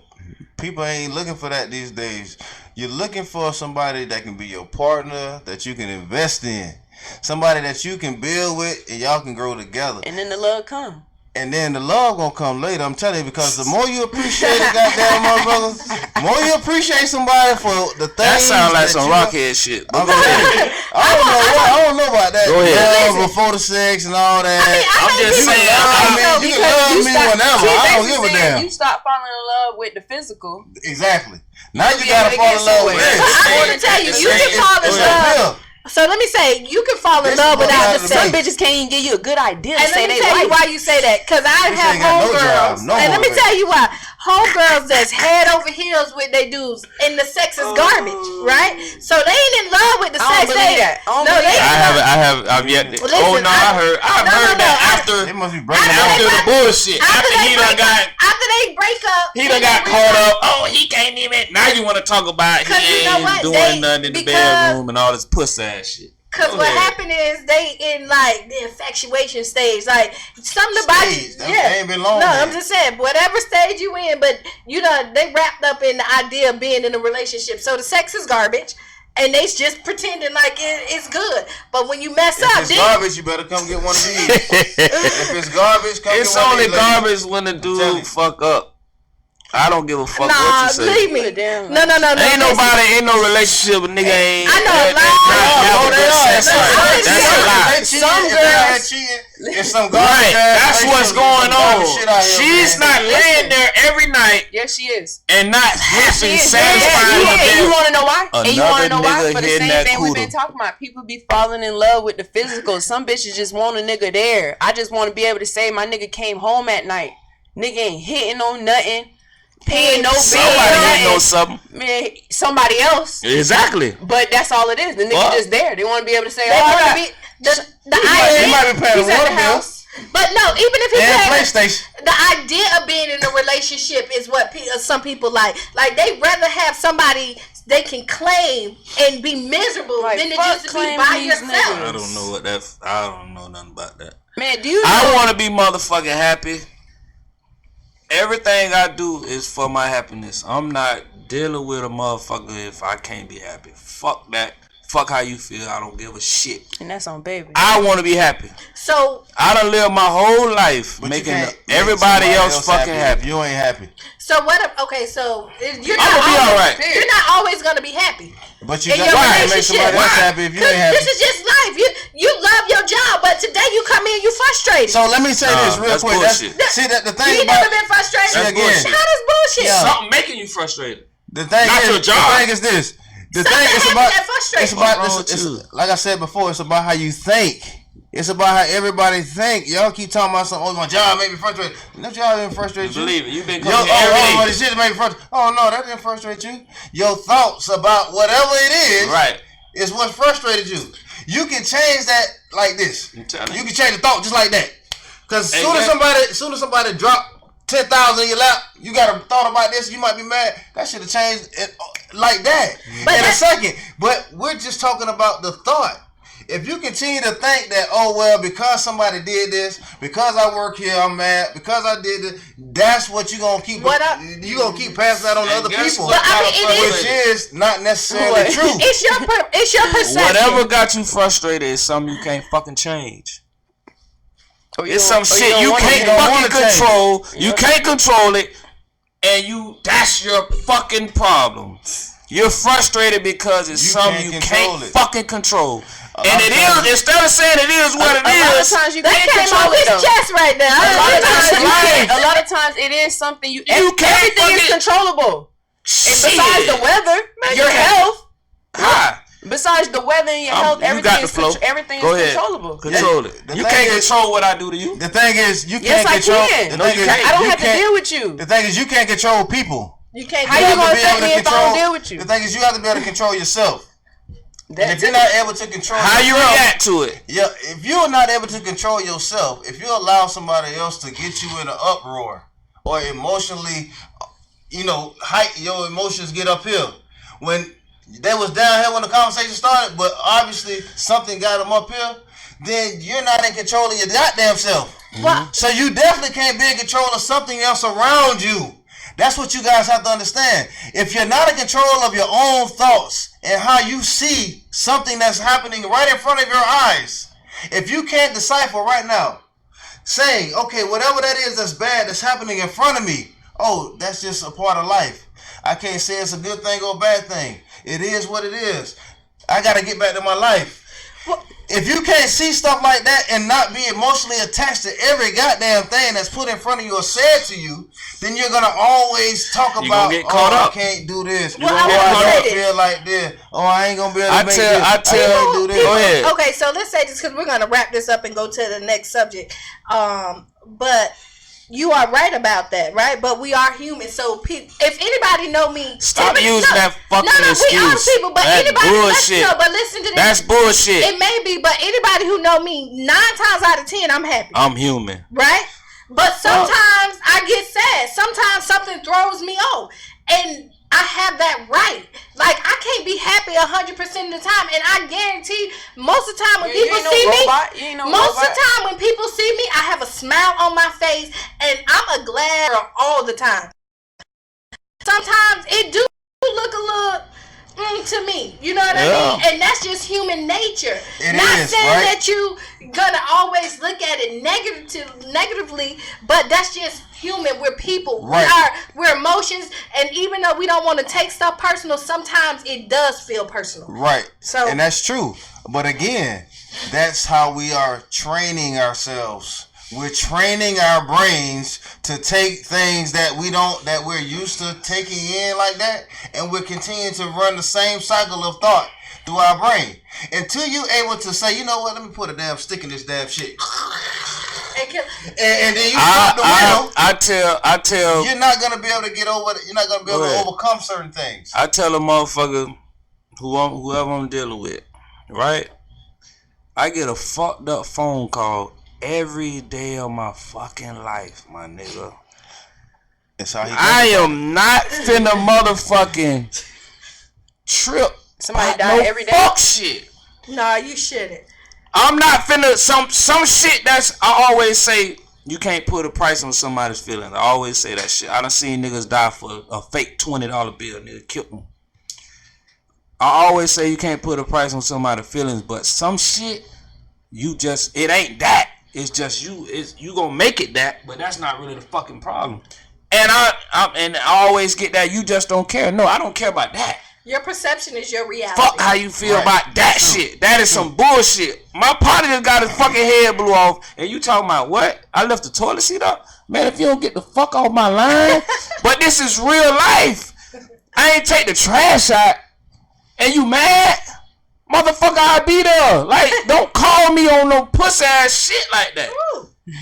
people ain't looking for that these days. You're looking for somebody that can be your partner, that you can invest in, somebody that you can build with, and y'all can grow together. And then the love come. And then the love gonna come later. I'm telling you, because the more you appreciate it, goddamn motherfucker, the more you appreciate somebody for the things. That sounds like some you- rockhead shit. I'm saying, I don't know about that. Go ahead. Love before the sex and all that. I'm just saying. You can love me whenever. I don't give a damn. You stop falling in love with the physical. Exactly. Now you be gotta able to fall get in love with somewhere. this. I want to tell you, you can fall in love. So let me say, you can fall in This love is what without matters the to sex. Some bitches can't even give you a good idea. And Say let me they tell you like. why you say that. Because I have ain't got no homegirls. job, no And let me motivation. tell you why. Homegirls that's head over heels with they dudes. And the sex is garbage, right? So they ain't in love with the I don't sex. believe that. I don't No, believe they that. I've yet. Listen, Oh no, I heard no, that They after must be breaking after up. the bullshit. After he done got. After they break up, He done got caught up. Oh, he can't even. Now you want to talk about he 'Cause you know ain't what? doing nothing in the Because- bedroom and all this pussy ass shit. Because Go what ahead. happened is they in like the infatuation stage, like something about you. Stage. They ain't been long No, yet. I'm just saying, whatever stage you in, but you know they wrapped up in the idea of being in a relationship. So the sex is garbage, and they just pretending like it's good. But when you mess If up, it's then garbage, you better come get one of these. If it's garbage, come It's get one only of these. ladies. garbage when the telling you. dude fuck up. I don't give a fuck nah, what you say. leave me. Damn. No. Ain't nobody, ain't no relationship with nigga ain't. I know a lot. Have a good sex No, life. honestly, That's a lie. If Some they had girls- cheating, it's some garbage. Right, that's what's going on. She's She's not laying there every night Yes, she is. and not happy, Yes, satisfied you, with you it. want to know why? And you want to know why? Another For the nigga same hitting thing that we've been cooter. talking about. People be falling in love with the physical. Some bitches just want a nigga there. I just want to be able to say my nigga came home at night. Nigga ain't hitting on nothing. Paying no bill. Somebody ain't know something. Man, somebody else. Exactly. But that's all it is. The nigga Fuck. just there. They want to be able to say, They oh, want I to be the He idea. might be paying he's at water the bill house. But no, even if he and paid, PlayStation. the idea of being in a relationship is what some people like. Like they rather have somebody they can claim and be miserable Like, than to fuck just be claiming by these yourself. niggas. I don't know what that. I don't know nothing about that. Man, do you know? I want to be motherfucking happy. Everything I do is for my happiness. I'm not dealing with a motherfucker if I can't be happy. Fuck that. Fuck how you feel. I don't give a shit. And that's on baby. I want to be happy. So I done lived my whole life But you making can't make everybody somebody else fucking happy. If you ain't happy. what? Okay, so you're I'ma not be always, alright. You're not always gonna be happy. But you In got your to make relationship. somebody else Why? happy if you 'Cause ain't happy. this is just life. You love your job, but today you come in, you frustrated. So let me say Nah, this real that's quick. bullshit. See that the you thing never about been frustrated. See, again. bullshit. How does bullshit? Yeah. Something making you frustrated. the thing Not is your job. the thing is this. The Something thing is happened about that frustrates it's you. about What's wrong this. with you? Like I said before, it's about how you think. It's about how everybody think. Y'all keep talking about something. Oh, my job made me frustrated. No job didn't frustrate you. Believe it. You've been Yo, coming here every day. this shit made me frustrated. Oh no, that didn't frustrate you. Your thoughts about whatever it is, Right. is what frustrated you. You can change that like this. I'm telling You you. can change the thought just like that. Cause Hey, soon man. as somebody drop 10,000 in your lap, you got a thought about this. You might be mad. That should have changed it like that in a second. But we're just talking about the thought. If you continue to think that, oh well, because somebody did this, because I work here, I'm mad, because I did it, that's what you gonna keep. You gonna keep passing that on to And other guess people, what? But I mean, it which is not necessarily What? true. It's your perception. Whatever got you frustrated is something you can't fucking change. Or you It's don't- some or shit you don't wanna- can't don't fucking wanna change. control. You can't control it, and that's your fucking problem. You're frustrated because it's You something can't you control can't it. fucking control. And I'm it telling is, you. instead of saying it is what it A lot of is, times you That can't came control off it his though. chest right now. A lot of That's times you right. can't. A lot of times it is something you can't everything is fucking- controllable. And shit. besides the weather, your you can't. health. Hi. Besides the weather and your health, You got the flow. everything Go is ahead. controllable. Control it. The You thing can't is- control what I do to you. The thing is, you Yes, can't I control. can. The No, thing you is, can't. I don't you have to can't- deal with you. The thing is, you can't control people. You can't. How do you it. gonna be tell able to me if I control- don't deal with you? The thing is, you have to be able to control yourself. And if That's you're it. not able to control How you yourself, react to it? yeah, if you're not able to control yourself, if you allow somebody else to get you in an uproar or emotionally, heighten your emotions, get up here. When they was down here when the conversation started, but obviously something got them up here, then you're not in control of your goddamn self. What? So you definitely can't be in control of something else around you. That's what you guys have to understand. If you're not in control of your own thoughts and how you see something that's happening right in front of your eyes, if you can't decipher right now, saying, okay, whatever that is that's bad that's happening in front of me, oh, that's just a part of life. I can't say it's a good thing or a bad thing. It is what it is. I got to get back to my life. If you can't see stuff like that and not be emotionally attached to every goddamn thing that's put in front of you or said to you, then you're gonna always talk about, get caught up. I can't do this. Well, I don't feel like this. Oh, I ain't gonna be able to make this. I can't do this. Go ahead. Okay, so let's say this because we're gonna wrap this up and go to the next subject. But you are right about that, right? But we are human, so if anybody know me, stop using that fucking excuse. We are people, but that's anybody bullshit. but listen to this. That's bullshit. It may be, but anybody who know me 9 times out of 10, I'm happy. I'm human, right? But sometimes I get sad. Sometimes something throws me off, and I have that right. Like, I can't be happy 100% of the time, and I guarantee most of the time when people see me, most of the time when people see me, I have a smile on my face, and I'm a glad girl all the time. Sometimes it do look a little to me, you know what I mean? And that's just human nature. Not saying that you gonna always look at it negatively, but that's just human. We're people. Right. We're emotions, and even though we don't want to take stuff personal, sometimes it does feel personal. Right. So, and that's true. But again, that's how we are training ourselves. We're training our brains to take things that we're used to taking in like that, and we're continuing to run the same cycle of thought through our brain until you're able to say, you know what, let me put a damn stick in this damn shit. And then you stop the wheel. I tell you're not gonna be able to get over it. You're not gonna be able to overcome certain things. I tell a motherfucker whoever I'm dealing with, right? I get a fucked up phone call every day of my fucking life, my nigga. That's how I am not finna motherfucking trip. Somebody die every day. Fuck shit. Nah, you shouldn't. I'm not finna some shit that's I always say you can't put a price on somebody's feelings. I always say that shit. I done seen niggas die for a fake $20 bill. Nigga killed them. I always say you can't put a price on somebody's feelings, but some shit it ain't that. It's just you gonna make it that, but that's not really the fucking problem. And I always get that you just don't care. No, I don't care about that. Your perception is your reality. Fuck how you feel about that shit. That is some bullshit. My partner just got his fucking head blew off, and you talking about what? I left the toilet seat up? Man, if you don't get the fuck off my line. But this is real life. I ain't take the trash out, and you mad? Motherfucker, I be there. Like, don't call me on no pussy ass shit like that.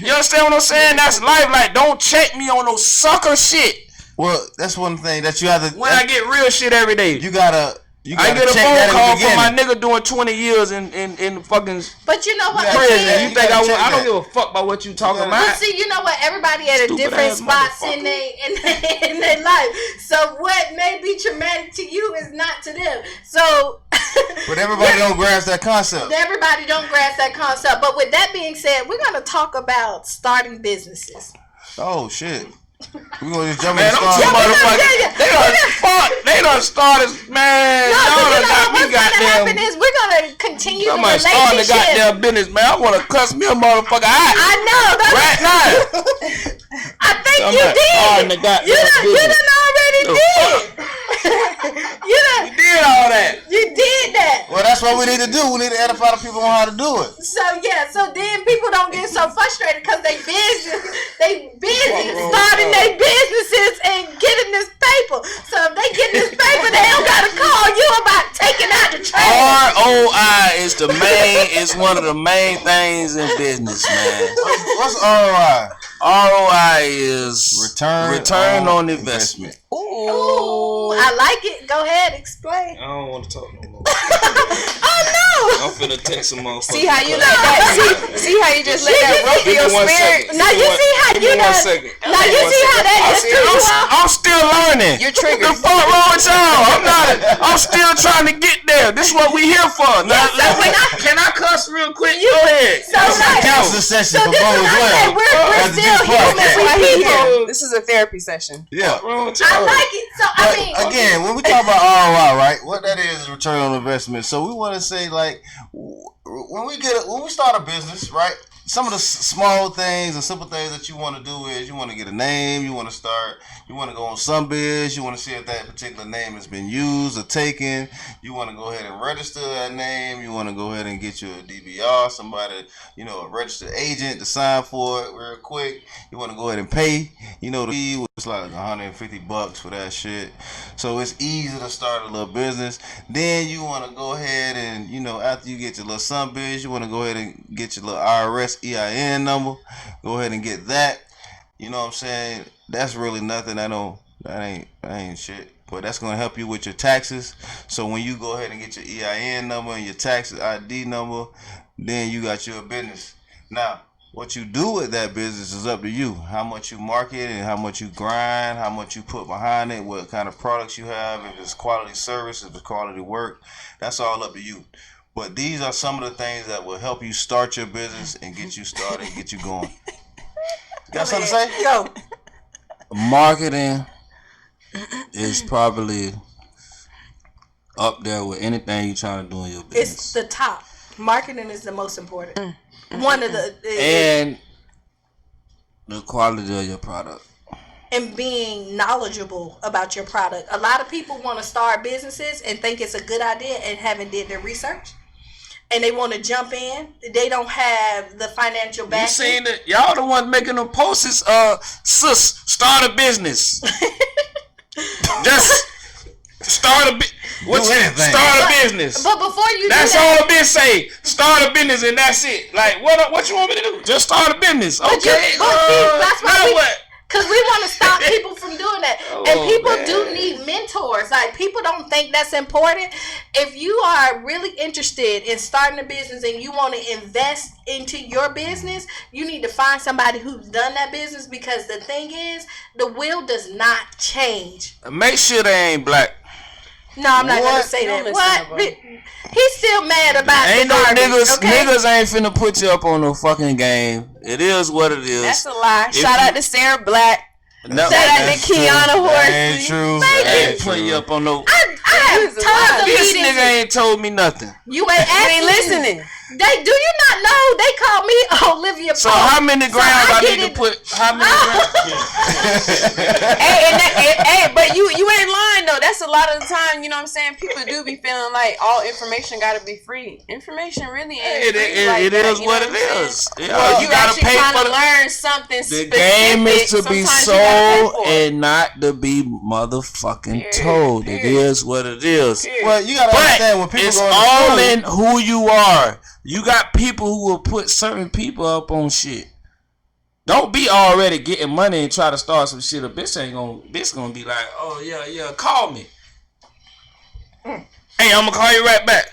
You understand what I'm saying? That's life. Like, don't check me on no sucker shit. Well, that's one thing that you have to. When I get real shit every day, you gotta I get a phone call from my nigga doing 20 years in fucking. But you know what? Prison. You think I don't give a fuck about what you talking about? But see, you know what? Everybody at a different spots in their life. So what may be traumatic to you is not to them. So. But everybody don't grasp that concept. Everybody don't grasp that concept. But with that being said, we're gonna talk about starting businesses. Oh shit. We're gonna just jump in and start. They done started, man. No, you know what's gonna happen is we're gonna continue the relationship. Start the goddamn business, man. I wanna cuss me a motherfucker out. I know. Right now. I think you did. You done already did. You did all that. You did that. Well, that's what we need to do. We need to edify the people on how to do it. So yeah, so then people don't get so frustrated because they busy starting their businesses and getting this paper. So if they get this paper, they don't gotta call you about taking out the trash. ROI is one of the main things in business, man. What's ROI? ROI is return on investment. Ooh, I like it. Go ahead, explain. I don't want to talk no more. Oh no! I'm finna text some motherfuckers. See how you let that? See how you just let that rope your spirit? Now you see how you done. Now you see how that just threw you off. I'm still learning. You're triggered. The fuck wrong with y'all? I'm not I'm still trying to get there. This is what we here for. Now, can I cuss real quick? Go ahead. So right. Counseling session So for this is both what as I well. said. We're still human. We people. This is a therapy session. Yeah. I like it. So I mean, But again, when we talk about ROI, right? What that is return on investment. So we want to say, like, when we start a business, right? Some of the small things and simple things that you want to do is you want to get a name, you want to go on SunBiz, you want to see if that particular name has been used or taken, you want to go ahead and register that name, you want to go ahead and get you a DBR, somebody, a registered agent to sign for it real quick, you want to go ahead and pay, the fee was like $150 for that shit, so it's easy to start a little business. Then you want to go ahead and, after you get your little SunBiz, you want to go ahead and get your little IRS EIN number, go ahead and get that. You know what I'm saying? That's really nothing. That ain't shit. But that's gonna help you with your taxes. So when you go ahead and get your EIN number and your tax ID number, then you got your business. Now, what you do with that business is up to you. How much you market and how much you grind, how much you put behind it, what kind of products you have, if it's quality service, if it's quality work, that's all up to you. But these are some of the things that will help you start your business and get you started and get you going. Got something to say? Yo. Marketing is probably up there with anything you're trying to do in your business. It's the top. Marketing is the most important. One of the and the quality of your product. And being knowledgeable about your product. A lot of people want to start businesses and think it's a good idea and haven't did their research. And they want to jump in. They don't have the financial backing. You seen it? Y'all the ones making them posts. Sis, start a business. Just start a business. But before you that's do that, all a business say. Start a business and that's it. Like what you want me to do? Just start a business. Okay. That's why what? Because we want to stop people from doing that. And people do need mentors. Like, people don't think that's important. If you are really interested in starting a business and you want to invest into your business, you need to find somebody who's done that business, because the thing is, the wheel does not change. Make sure they ain't black. No, I'm not going to say that. What? He's still mad about ain't the garbage, no niggas. okay? Niggas ain't finna put you up on no fucking game. It is what it is. That's a lie. Shout out to Sarah Black. No, shout out to Kiana Horsley. Ain't true. I ain't putting you up on no. I have tons of This meetings. nigga ain't told me nothing. You ain't listening. Do you not know they call me Olivia So Pope? how many grams I need to it. put? How many grams? Hey, but you ain't lying though. That's a lot of the time. You know what I'm saying? People do be feeling like all information got to be free. Information really ain't free. It is what it is. Well, you gotta pay for to learn something. The game is to be sold and not to be motherfucking told. It is what it is. Well, you gotta understand when people it's go all in who you are. You got people who will put certain people up on shit. Don't be already getting money and try to start some shit up. Bitch gonna be like, oh yeah, call me. Hey, I'm gonna call you right back.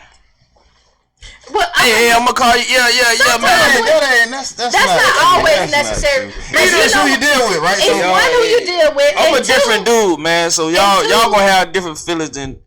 Well, hey, I'm gonna call you. Yeah, man. That's not always necessary. That's who you deal with, right? It's one who you deal with. I'm a different dude, man. So y'all gonna have different feelings than.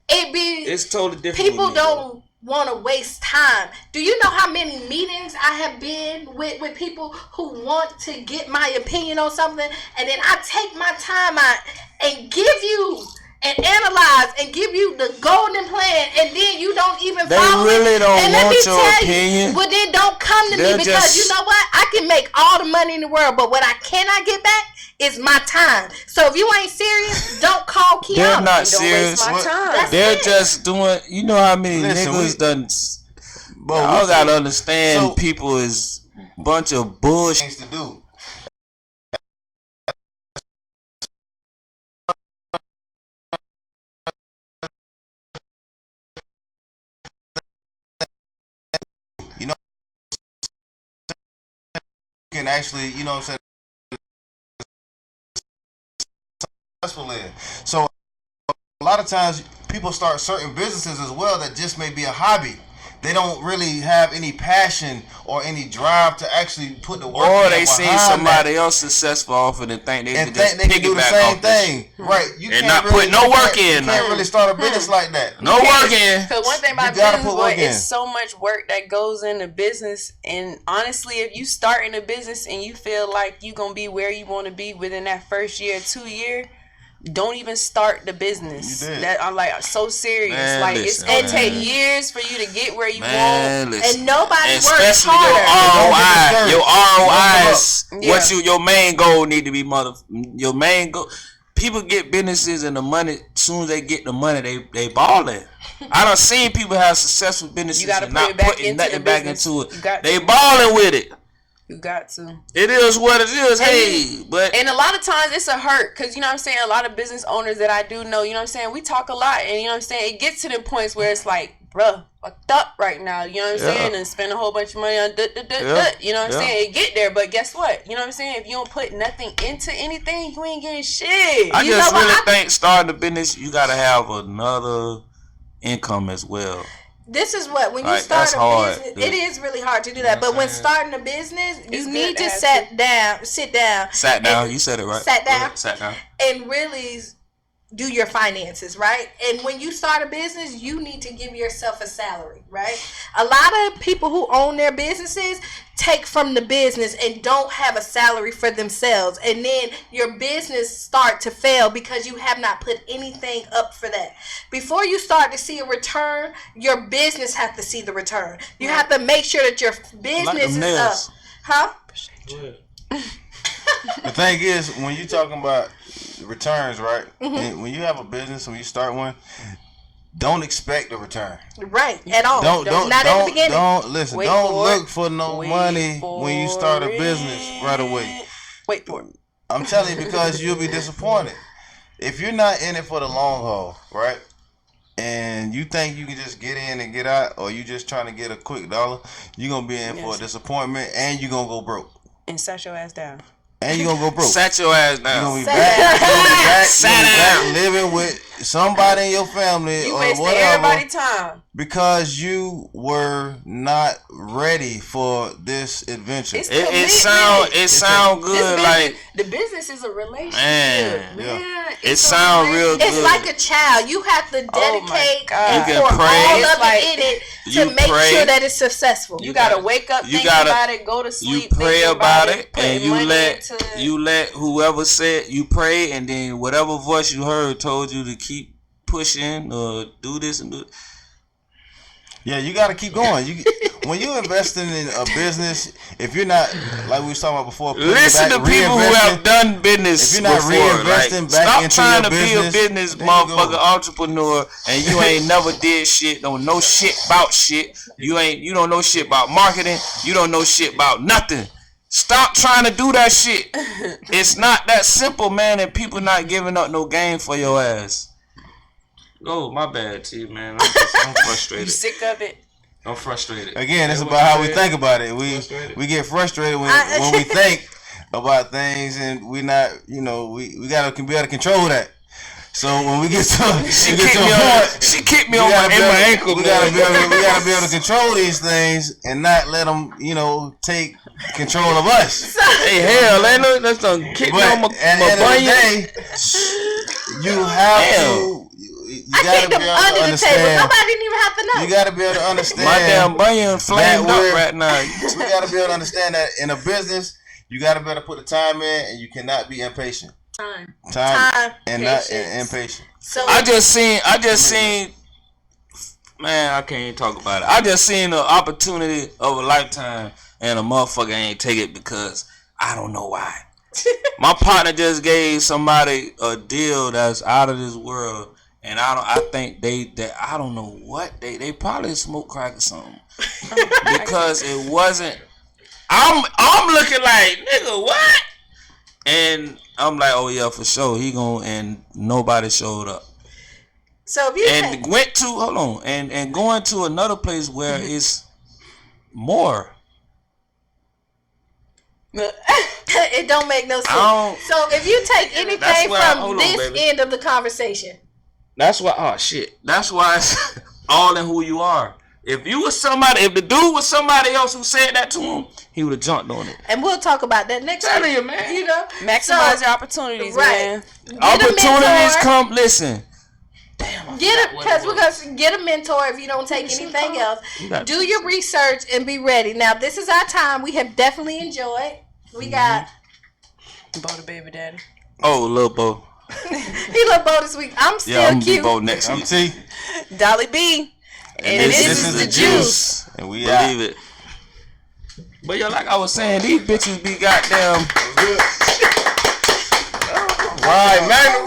It's totally different. People don't want to waste time. Do you know how many meetings I have been with people who want to get my opinion on something, and then I take my time out and give you and analyze and give you the golden plan, and then you don't even follow it. They really don't and want your opinion. Well, then don't come to me, because you know what? I can make all the money in the world, but what I cannot get back is my time. So if you ain't serious, don't call Kiana. They're not don't serious. waste my time. They're just doing. You know how many niggas done. Y'all gotta understand, people is bunch of bullshit things to do. You know, you can actually, you know what I'm saying, successful in. So a lot of times people start certain businesses as well that just may be a hobby. they don't really have any passion or any drive to actually put the work. Or in they see behind somebody that. else successful off it and think they And can just think they can do the piggyback same off that thing, shit. right? You And can't not really, put no you work can't- in, You can't no. really start a business like that. No work in. Because one thing about You gotta business, put boy, work in. it's so much work that goes into business. And honestly, if you start in a business and you feel like you gonna be where you want to be within that first year, 2 year, don't even start the business. You did. That I'm like so serious. Man, like listen, it's gonna man. take years for you to get where you Man, want. listen. And nobody works Especially harder. your ROI, Don't your ROI is Yeah. your main goal need to be your main goal. People get businesses and the money. As soon as they get the money, they balling. I done seen people have successful businesses You gotta and put not it back putting into nothing the back business. into You it. got They to. balling with it. You got to. It is what it is. Hey, but And a lot of times it's a hurt because, you know what I'm saying, a lot of business owners that I do know, you know what I'm saying, we talk a lot and, you know what I'm saying, it gets to the points where it's like, bruh, fucked up right now, you know what I'm Yeah. saying, and spend a whole bunch of money on you know what I'm saying, it get there, but guess what, you know what I'm saying, if you don't put nothing into anything, you ain't getting shit. I You just know what? really think starting a business, you gotta have another income as well. This is what when you Like, start that's a hard, business, dude. it is really hard to do that. But when starting a business, It's you good need to to have sit down, Sat down, and- you said it right. Sat Go down. ahead, Sat down. and really do your finances, right? And when you start a business, you need to give yourself a salary, right? A lot of people who own their businesses take from the business and don't have a salary for themselves, and then your business start to fail because you have not put anything up for that. Before you start to see a return, your business have to see the return. You have to make sure that your business is up. nails. Huh? The thing is, when you talking about returns, right? And when you have a business, when you start one, don't expect a return. Right, at all. Don't Not at the beginning. listen. Wait Don't for it. look for no Wait money when you start a for business right away. it. Wait for it. I'm telling you, because you'll be disappointed if you're not in it for the long haul, right? And you think you can just get in and get out, or you just trying to get a quick dollar, you're gonna be in for a Yes. disappointment, and you're gonna go broke. And sat your ass down. And you're gonna go broke. Sat your ass You're gonna down. be back, Sat down. living with somebody in your family You or wasted whatever, everybody's time. because you were not ready for this adventure. It's It sound good. Like, the business is a relationship. Man, yeah. it sound real It's good. like a child. You have to Oh my dedicate God. and You can pour pray. all It's of like- it in it You to make pray. sure that it's successful. You gotta wake up you thinking gotta- about it, go to you sleep pray thinking about it, and putting you money let into- whoever said you pray, and then whatever voice you heard told you to keep pushing or do this and do. Yeah, you got to keep going. When you're investing in a business, if you're not, like we was talking about before, putting Listen back, to people who reinvesting, have done business if you're not before. reinvesting Like, back stop into trying your to be a business, business there you motherfucker go. entrepreneur, and you ain't never did shit. Don't know shit about shit. You don't know shit about marketing. You don't know shit about nothing. Stop trying to do that shit. It's not that simple, man, and people not giving up no game for your ass. Oh, my bad, T, man. I'm You frustrated. sick of it? I'm frustrated. Again, it's about how we think about it. We get frustrated when we think about things, and we not, we gotta be able to control that. So when we get to She we get kicked to me a point, on. She kicked me we on gotta my, be in my able- ankle. we man. gotta be able to control these things and not let them, take control of us. Hey, hell, ain't no that's done kick me But on my, at the end my of the bunion. day, you have Damn. to. You I gotta kicked be them able to under the table. understand. Nobody didn't even have to know. You gotta be able to understand. My damn bunion flamed That up word- right now. We gotta be able to understand that in a business, you gotta be able to put the time in, and you cannot be impatient. Time. Time and not patience. impatient. So I just seen, man, I can't even talk about it. I just seen the opportunity of a lifetime, and a motherfucker ain't take it because I don't know why. My partner just gave somebody a deal that's out of this world, and I think I don't know what they probably smoke crack or something because it wasn't. I'm looking like, nigga, what? And I'm like, oh yeah, for sure he gon' and nobody showed up. So if you And went to and going to another place where it's more. it don't make no sense. I don't- So if you take anything That's why- from hold on, this baby. end of the conversation, That's why. Oh shit. That's why it's all in who you are. If the dude was somebody else who said that to him, he would have jumped on it. And we'll talk about that next Tell week. you, man. You know, Maximize your opportunities, man. Opportunities come. Listen. Because we're gonna get a mentor if you don't take anything else. Do your research and be ready. Now, this is our time. We have definitely enjoyed. We got Bo the baby daddy. Oh, Lil Bo. he look Bo this week. I'm still I'm cute. Bo next week. I'm T. Dolly B. And this is the juice. And we Believe it. But yo, like I was saying, these bitches be goddamn. Right, man.